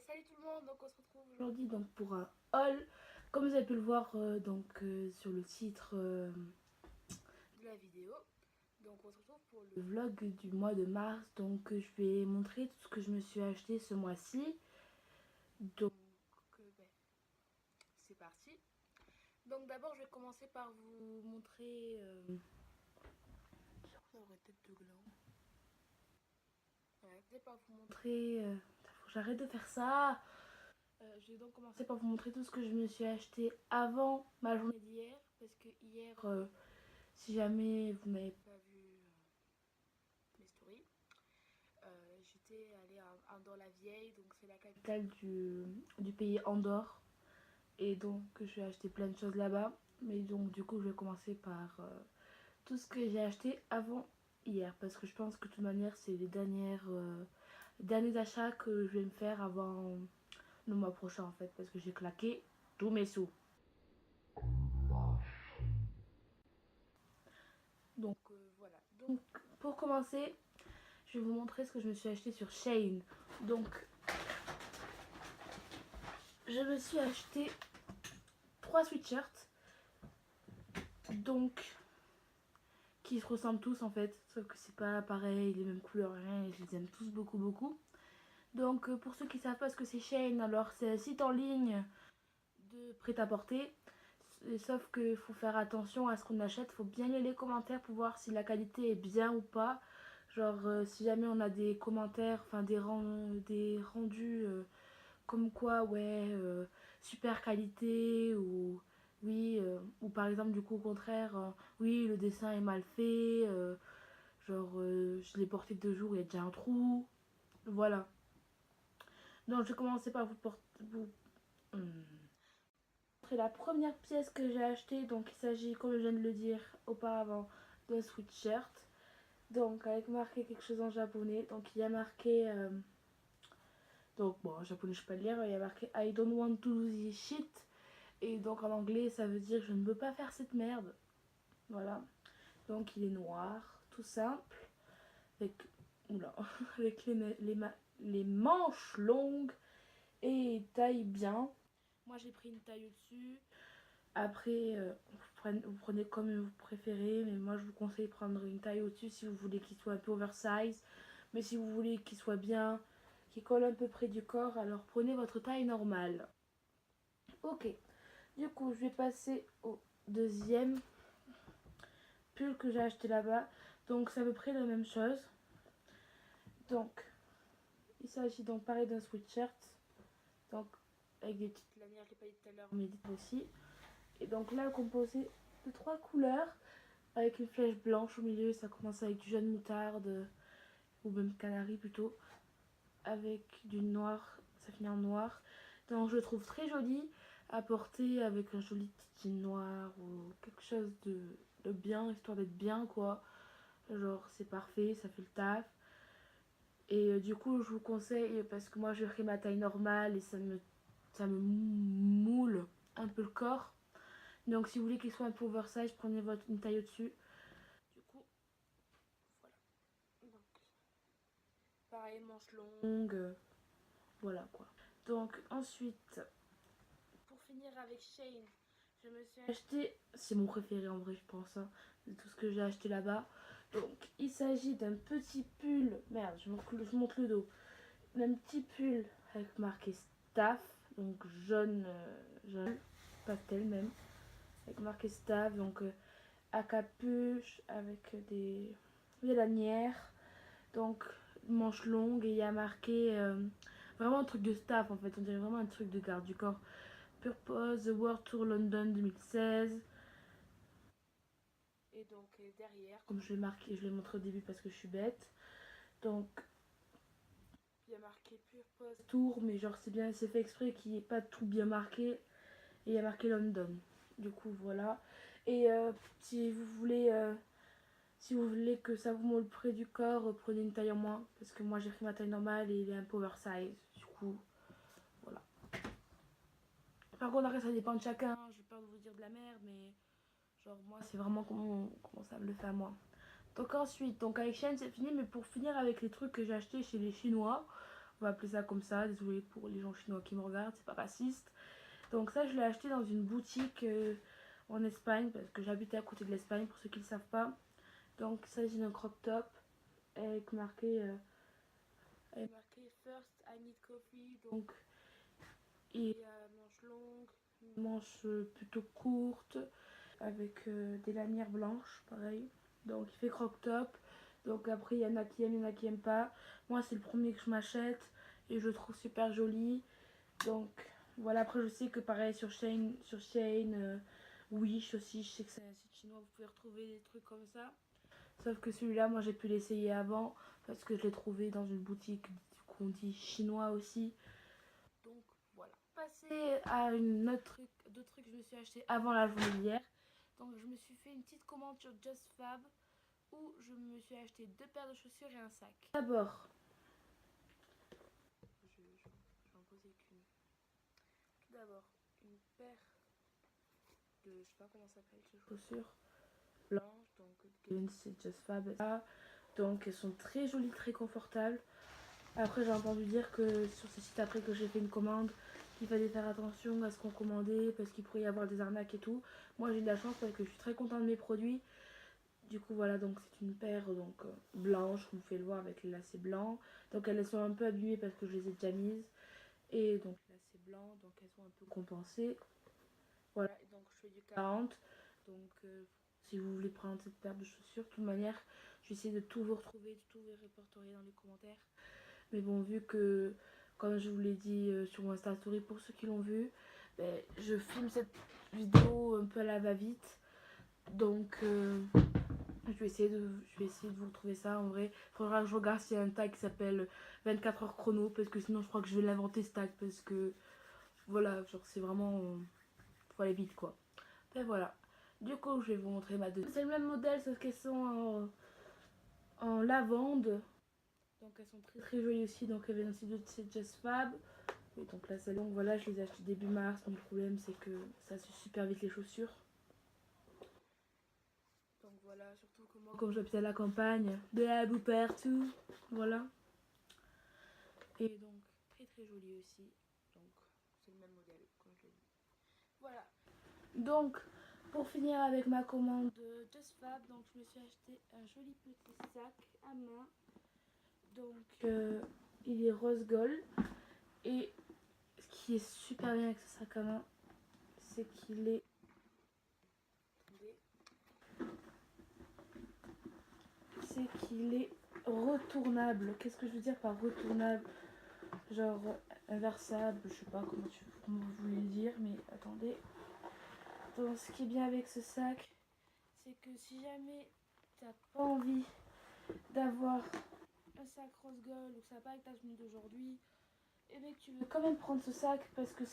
Salut tout le monde, donc on se retrouve aujourd'hui donc pour un haul. Comme vous avez pu le voir sur le titre de la vidéo. Donc on se retrouve pour le vlog du mois de mars. Donc je vais montrer tout ce que je me suis acheté ce mois-ci. Donc ben, c'est parti. Donc d'abord je vais commencer par vous montrer... tête de gland. Ouais, je vais pas vous montrer... faut que j'arrête de faire ça. Je vais donc commencer par vous montrer tout ce que je me suis acheté avant ma journée d'hier. Parce que hier, si jamais vous n'avez pas vu mes stories, j'étais allée à Andorre-la-Vieille, donc c'est la capitale du pays Andorre. Et donc je vais acheter plein de choses là-bas. Mais donc du coup je vais commencer par tout ce que j'ai acheté avant hier. Parce que je pense que de toute manière c'est les derniers achats que je vais me faire avant le mois prochain en fait. Parce que j'ai claqué tous mes sous. Donc voilà. Donc pour commencer, je vais vous montrer ce que je me suis acheté sur Shein. Donc je me suis acheté 3 sweatshirts. Donc qui se ressemblent tous en fait. Sauf que c'est pas pareil, les mêmes couleurs, rien. Et je les aime tous beaucoup beaucoup. Donc pour ceux qui savent pas ce que c'est Shein, alors c'est un site en ligne de prêt-à-porter. Sauf qu'il faut faire attention à ce qu'on achète. Il faut bien lire les commentaires pour voir si la qualité est bien ou pas. Genre si jamais on a des commentaires, enfin des rendus comme quoi ouais super qualité ou oui ou par exemple du coup au contraire oui le dessin est mal fait je l'ai porté 2 jours, il y a déjà un trou. Voilà. Donc je vais commencer par vous montrer la première pièce que j'ai achetée. Donc il s'agit, comme je viens de le dire auparavant, d'un sweatshirt. Donc avec marqué quelque chose en japonais. Donc il y a marqué... donc bon, en japonais je peux pas le lire. Il y a marqué I don't want to do this shit. Et donc en anglais ça veut dire je ne veux pas faire cette merde. Voilà. Donc il est noir, tout simple. Avec, oula, avec les manches longues et taille bien. Moi j'ai pris une taille au-dessus. Après, vous prenez comme vous préférez, mais moi je vous conseille de prendre une taille au-dessus si vous voulez qu'il soit un peu oversize. Mais si vous voulez qu'il soit bien, qu'il colle un peu près du corps, alors prenez votre taille normale. Ok, du coup je vais passer au deuxième pull que j'ai acheté là-bas. Donc c'est à peu près la même chose. Donc il s'agit donc pareil d'un sweatshirt. Donc avec des petites lanières, je l'ai pas dit tout à l'heure, mais dites aussi. Et donc là composé de 3 couleurs. Avec une flèche blanche au milieu, ça commence avec du jaune moutarde, ou même canari plutôt. Avec du noir, ça finit en noir. Donc je le trouve très joli à porter avec un joli petit jean noir ou quelque chose de bien, histoire d'être bien quoi. Genre c'est parfait, ça fait le taf. Et du coup je vous conseille, parce que moi j'ai pris ma taille normale et ça me moule un peu le corps. Donc si vous voulez qu'il soit un peu oversize, prenez une taille au-dessus. Du coup, voilà. Donc, pareil, manche longue, voilà quoi. Donc ensuite, pour finir avec Shein, je me suis acheté, c'est mon préféré en vrai je pense, hein, de tout ce que j'ai acheté là-bas. Donc il s'agit d'un petit pull, merde je montre le dos, d'un petit pull avec marqué staff, donc jaune, jaune, pastel même, avec marqué staff, donc à capuche, avec des lanières, donc manche longue et il y a marqué vraiment un truc de staff en fait, on dirait vraiment un truc de garde du corps. Purpose, The World Tour London 2016. Et donc derrière, comme je l'ai marqué, je l'ai montré au début parce que je suis bête. Donc il y a marqué Purpose Tour, mais genre c'est bien, c'est fait exprès qu'il n'y ait pas tout bien marqué. Et il y a marqué London. Du coup voilà. Et si vous voulez que ça vous moule près du corps, prenez une taille en moins. Parce que moi j'ai pris ma taille normale et il est un peu oversize. Du coup, voilà. Par contre, après, ça dépend de chacun. J'ai peur de vous dire de la merde, mais genre, moi, c'est vraiment comment ça me le fait à moi. Donc, ensuite, donc avec Shein, c'est fini. Mais pour finir avec les trucs que j'ai achetés chez les Chinois, va appeler ça comme ça, désolé pour les gens chinois qui me regardent, c'est pas raciste. Donc ça je l'ai acheté dans une boutique en Espagne, parce que j'habitais à côté de l'Espagne pour ceux qui ne le savent pas. Donc il s'agit d'un crop top avec marqué First I need coffee. Donc il a manche longue, manche plutôt courte, avec des lanières blanches, pareil. Donc il fait crop top. Donc après il y en a qui aiment, il y en a qui aiment pas. Moi c'est le premier que je m'achète et je le trouve super joli. Donc voilà, après je sais que pareil sur Shein, Wish aussi, je sais que c'est un site chinois, vous pouvez retrouver des trucs comme ça. Sauf que celui-là, moi j'ai pu l'essayer avant parce que je l'ai trouvé dans une boutique qu'on dit chinois aussi. Donc voilà. Passer à une autre truc, d'autres trucs que je me suis acheté avant la journée d'hier. Donc je me suis fait une petite commande sur JustFab où je me suis acheté 2 paires de chaussures et un sac. D'abord, je vais en poser qu'une. Tout d'abord, une paire de, je sais pas comment ça s'appelle ces chaussures blanches, donc c'est JustFab. Donc elles sont très jolies, très confortables. Après j'ai entendu dire que sur ce site après que j'ai fait une commande, qu'il fallait faire attention à ce qu'on commandait parce qu'il pourrait y avoir des arnaques et tout. Moi j'ai de la chance parce que je suis très contente de mes produits. Du coup voilà, donc c'est une paire donc blanche, comme vous pouvez le voir avec les lacets blancs. Donc elles sont un peu abîmées parce que je les ai déjà mises. Et donc les lacets blancs, donc elles sont un peu compensées. Voilà, et donc je fais du 40. Donc si vous voulez prendre cette paire de chaussures, de toute manière, je vais essayer de tout vous retrouver, de tout vous répertorier dans les commentaires. Mais bon, vu que, comme je vous l'ai dit sur mon Insta Story, pour ceux qui l'ont vu, ben, je filme cette vidéo un peu à la va-vite. Donc je vais essayer de vous retrouver ça. En vrai, il faudra que je regarde s'il y a un tag qui s'appelle 24 heures chrono, parce que sinon je crois que je vais l'inventer ce tag, parce que voilà, genre c'est vraiment... faut aller vite quoi. Ben voilà. Du coup, je vais vous montrer ma deuxième. C'est le même modèle, sauf qu'elles sont en lavande. Donc elles sont très très jolies aussi. Donc elles viennent aussi de chez JustFab. Et donc là, celles-là, voilà, je les ai achetées début mars. Mais le problème, c'est que ça se super vite les chaussures. Donc voilà, surtout que moi, comme j'habite à la campagne, de la boue partout. Voilà. Et donc, très très joli aussi. Donc, c'est le même modèle, comme je l'ai dit. Voilà. Donc, pour finir avec ma commande de JustFab, donc je me suis acheté un joli petit sac à main. Donc, il est rose gold. Et ce qui est super bien avec ce sac à main, c'est qu'il est... c'est qu'il est retournable. Qu'est-ce que je veux dire par retournable? Genre inversable, je sais pas comment vous voulez le dire, mais attendez. Donc ce qui est bien avec ce sac, c'est que si jamais t'as pas envie d'avoir un sac rose gold ou que ça va pas avec ta tenue d'aujourd'hui, et bien que tu veux quand même prendre ce sac parce que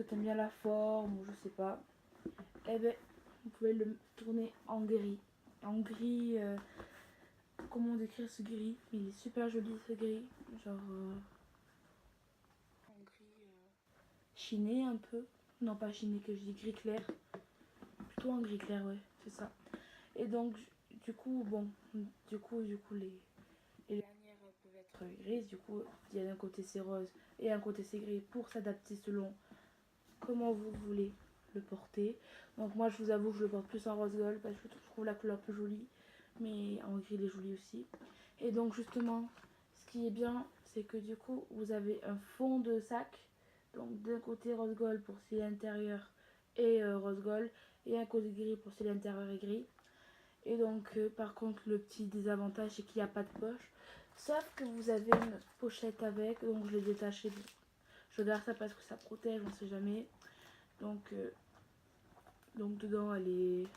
t'aimes bien la forme ou je sais pas, et ben vous pouvez le tourner en gris. En gris, comment décrire ce gris? Il est super joli ce gris, genre en gris chiné un peu. Non pas chiné que je dis gris clair, plutôt en gris clair, ouais, c'est ça. Et donc du coup bon, les lanières peuvent être grises, du coup il y a d'un côté c'est rose et d'un côté c'est gris pour s'adapter selon comment vous voulez le porter. Donc moi je vous avoue que je le porte plus en rose gold parce que je trouve la couleur plus jolie, mais en gris il est joli aussi. Et donc justement ce qui est bien, c'est que du coup vous avez un fond de sac, donc d'un côté rose gold pour style intérieur et rose gold, et un côté gris pour style intérieur et gris. Et donc par contre le petit désavantage c'est qu'il n'y a pas de poche, sauf que vous avez une pochette avec, donc je l'ai détachée. Je garde ça parce que ça protège, on sait jamais. Donc dedans elle est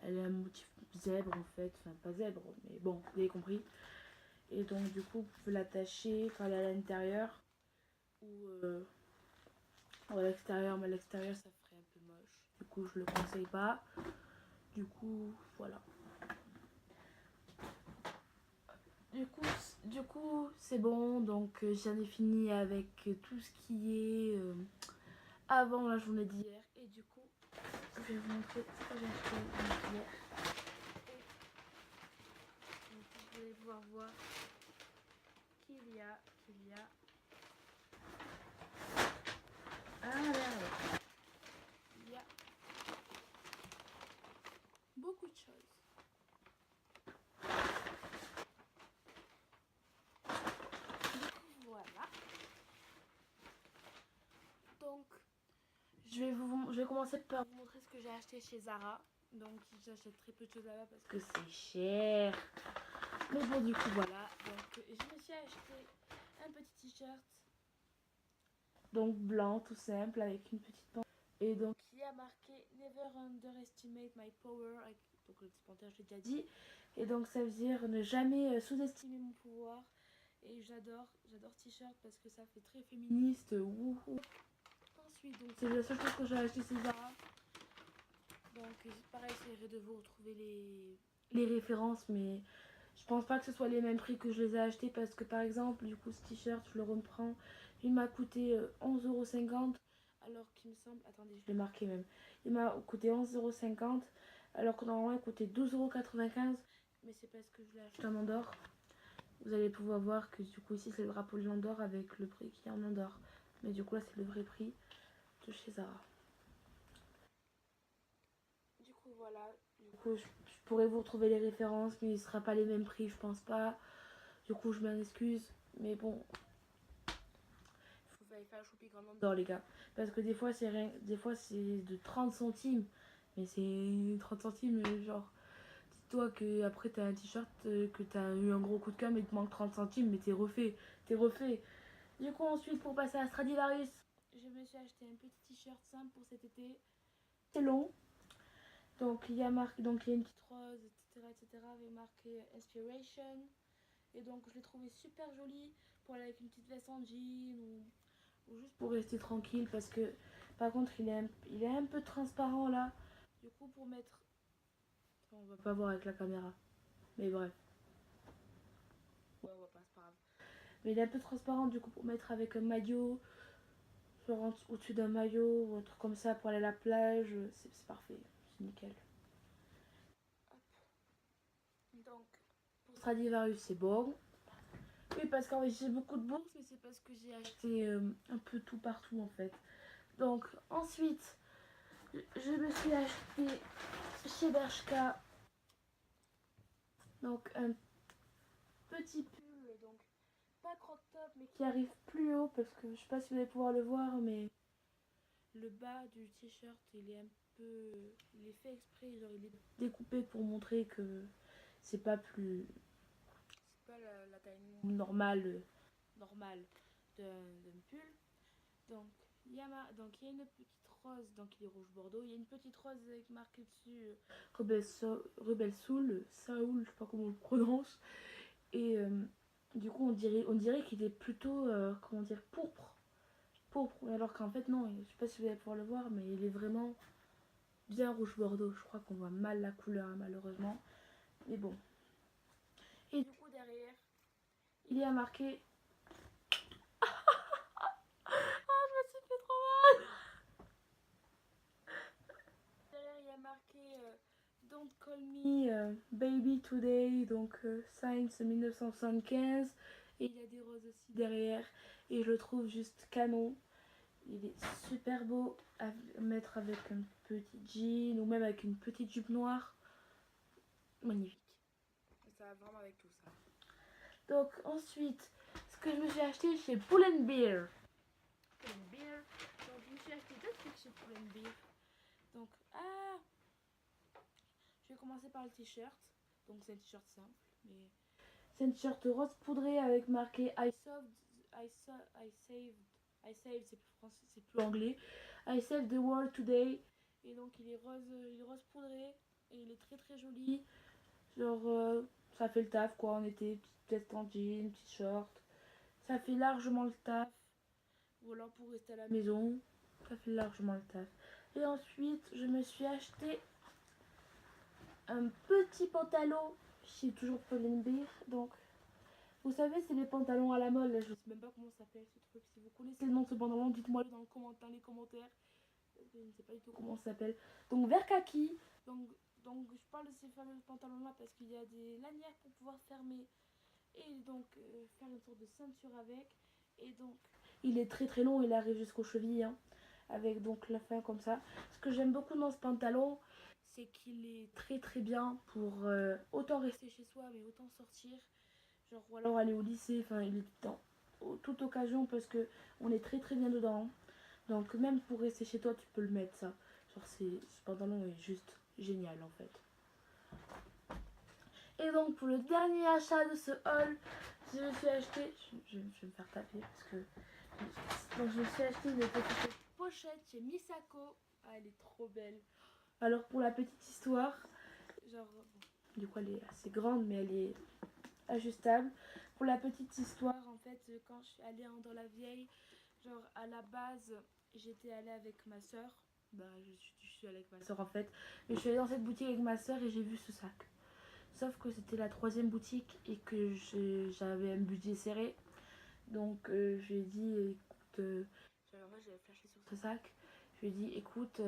un motif zèbre en fait, enfin pas zèbre, mais bon, vous avez compris. Et donc du coup vous pouvez l'attacher quand elle est à l'intérieur ou à l'extérieur, mais à l'extérieur ça ferait un peu moche. Du coup je le conseille pas. Du coup voilà. Du coup c'est bon, donc j'en ai fini avec tout ce qui est avant la journée d'hier. Et du coup je vais vous montrer ce que j'ai acheté hier. Et vous allez pouvoir voir qu'il y a Je vais commencer par vous montrer ce que j'ai acheté chez Zara. Donc j'achète très peu de choses là-bas parce que c'est cher. Mais bon, du coup voilà. Donc je me suis acheté un petit t-shirt. Donc blanc tout simple avec une petite pente. Et donc il y a marqué Never underestimate my power. Donc le petit panthère je l'ai déjà dit. Et donc ça veut dire ne jamais sous-estimer mon pouvoir. Et j'adore ce t-shirt parce que ça fait très féministe. Wouhou. Ensuite, donc c'est la seule chose que j'ai acheté chez Zara. Donc pareil, j'essaierai de vous retrouver les références, mais je pense pas que ce soit les mêmes prix que je les ai achetés parce que par exemple, du coup, ce t-shirt, je le reprends, il m'a coûté 11,50 € alors qu'il me semble, attendez, je l'ai marqué même, il m'a coûté 11,50 € alors que normalement il coûtait 12,95 €, mais c'est parce que je l'ai acheté en Andorre. Vous allez pouvoir voir que du coup ici c'est le drapeau de l'Andorre avec le prix qui est en Andorre, mais du coup là c'est le vrai prix de chez Zara. Du coup, voilà. Du coup, je pourrais vous retrouver les références, mais il ne sera pas les mêmes prix, je pense pas. Du coup, je m'en excuse. Mais bon, il faut aller faire le shopping en Andorre, les gars. Parce que des fois, c'est rien... des fois, c'est de 30 centimes. Mais c'est 30 centimes, genre. Dis-toi que après t'as un t-shirt, que t'as eu un gros coup de cœur, mais il te manque 30 centimes, mais t'es refait. T'es refait. Du coup, ensuite, pour passer à Stradivarius, je me suis acheté un petit t-shirt simple pour cet été. C'est long. Donc il y a marqué, donc il y a une petite rose, etc., avec marqué Inspiration. Et donc je l'ai trouvé super joli pour aller avec une petite veste en jean ou juste pour rester tranquille parce que par contre il est un peu transparent là. Du coup pour mettre... On va pas voir avec la caméra. Mais bref. Ouais, on va pas, c'est pas grave. Mais il est un peu transparent du coup pour mettre avec un maillot, genre au-dessus d'un maillot ou un truc comme ça pour aller à la plage. C'est parfait, c'est nickel. Donc, pour Stradivarius, c'est bon. Oui, parce qu'en fait, j'ai beaucoup de bourses, mais c'est parce que j'ai acheté un peu tout partout en fait. Donc, ensuite, je me suis acheté chez Bershka donc un petit pull, donc pas crop top, mais qui arrive plus haut parce que je sais pas si vous allez pouvoir le voir, mais le bas du t-shirt il est un peu. Il est fait exprès, genre il est découpé pour montrer que c'est pas plus. C'est pas la taille normale d'un pull. Donc donc il y a une petite rose, donc il est rouge bordeaux. Il y a une petite rose avec marqué dessus Rebel Soul, Saoul, je sais pas comment on le prononce. Et du coup on dirait qu'il est plutôt comment dire pourpre. Pourpre. Alors qu'en fait non, je sais pas si vous allez pouvoir le voir, mais il est vraiment bien rouge bordeaux. Je crois qu'on voit mal la couleur malheureusement. Mais bon. Et du coup derrière, il y a marqué. Ah, je me suis fait trop mal. Derrière, il y a marqué Don't Call Me Baby Today, donc Science 1975. Et il y a des roses aussi derrière. Et je le trouve juste canon. Il est super beau à mettre avec un petit jean ou même avec une petite jupe noire. Magnifique. Et ça va vraiment avec tout ça. Donc ensuite, ce que je me suis acheté chez Pull & Bear. Pull & Bear. Donc je me suis acheté deux trucs chez Pull & Bear. Donc, je vais commencer par le t-shirt. Donc c'est un t-shirt simple, mais c'est un t-shirt rose poudré avec marqué I saved, c'est plus français, c'est plus anglais. I saved the world today. Et donc il est rose poudré et il est très très joli. Genre ça fait le taf quoi en été, petite veste en jean, petit short. Ça fait largement le taf. Ou alors pour rester à la maison, ça fait largement le taf. Et ensuite je me suis acheté un petit pantalon chez toujours Pull & Bear. Donc, vous savez, c'est les pantalons à la mode. Là, je sais même pas comment ça s'appelle ce truc. Si vous connaissez le nom de ce pantalon, dites-moi dans les commentaires. Je ne sais pas du tout comment ça s'appelle. Donc, vert kaki. Donc, je parle de ces fameux pantalons-là parce qu'il y a des lanières pour pouvoir fermer et donc faire une sorte de ceinture avec. Et donc, il est très très long. Il arrive jusqu'aux chevilles. Hein, avec donc la fin comme ça. Ce que j'aime beaucoup dans ce pantalon, c'est qu'il est très très bien pour autant rester chez soi mais autant sortir, genre ou alors aller au lycée, enfin il est dans toute occasion parce que on est très très bien dedans. Donc même pour rester chez toi, tu peux le mettre ça. Genre ce pantalon est juste génial en fait. Et donc pour le dernier achat de ce haul, je me suis acheté, je vais me faire taper parce que donc je me suis acheté une petite pochette chez Misako. Ah, elle est trop belle. Alors pour la petite histoire, genre du coup elle est assez grande mais elle est ajustable. Pour la petite histoire, en fait, quand je suis allée dans la vieille, genre à la base, j'étais allée avec ma soeur. Bah, je suis allée avec ma soeur en fait. Mais je suis allée dans cette boutique avec ma soeur et j'ai vu ce sac. Sauf que c'était la 3e boutique et que j'avais un budget serré. Donc je lui ai dit, écoute, j'avais flashé sur ce sac. Je lui ai dit, écoute,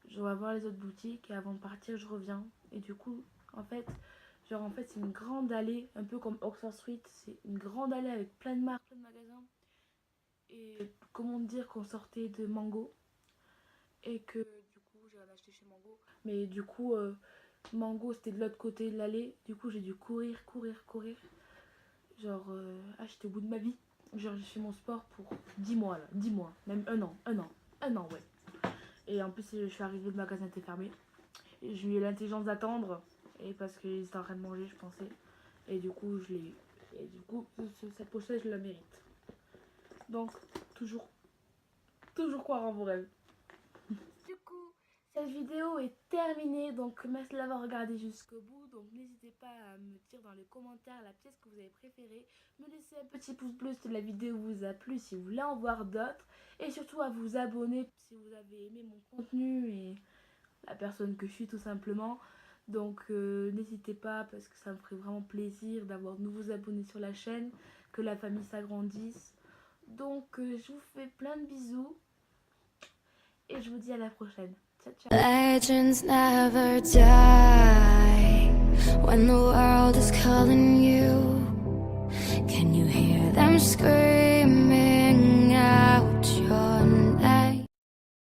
je vais voir les autres boutiques et avant de partir, je reviens. Et du coup, en fait, c'est une grande allée, un peu comme Oxford Street. C'est une grande allée avec plein de marques, plein de magasins. Et comment dire qu'on sortait de Mango. Et que du coup, j'ai acheté chez Mango. Mais du coup, Mango, c'était de l'autre côté de l'allée. Du coup, j'ai dû courir. Genre, j'étais au bout de ma vie. Genre, j'ai fait mon sport pour 10 mois, là. 10 mois. Même un an, ouais. Et en plus, je suis arrivée, le magasin était fermé. Et j'ai eu l'intelligence d'attendre. Et parce qu'ils étaient en train de manger, je pensais. Et du coup, cette pochette, je la mérite. Donc, toujours croire en vos rêves. Du coup, cette vidéo est terminée. Donc, merci de l'avoir regardée jusqu'au bout. Donc, n'hésitez pas à me dire dans les commentaires la pièce que vous avez préférée. Me laisser un petit pouce bleu si la vidéo vous a plu, si vous voulez en voir d'autres. Et surtout à vous abonner si vous avez aimé mon contenu et la personne que je suis tout simplement. Donc n'hésitez pas parce que ça me ferait vraiment plaisir d'avoir de nouveaux abonnés sur la chaîne, que la famille s'agrandisse. Donc je vous fais plein de bisous et je vous dis à la prochaine. Ciao, ciao. Legends never die when the world is calling you. Can you hear them scream?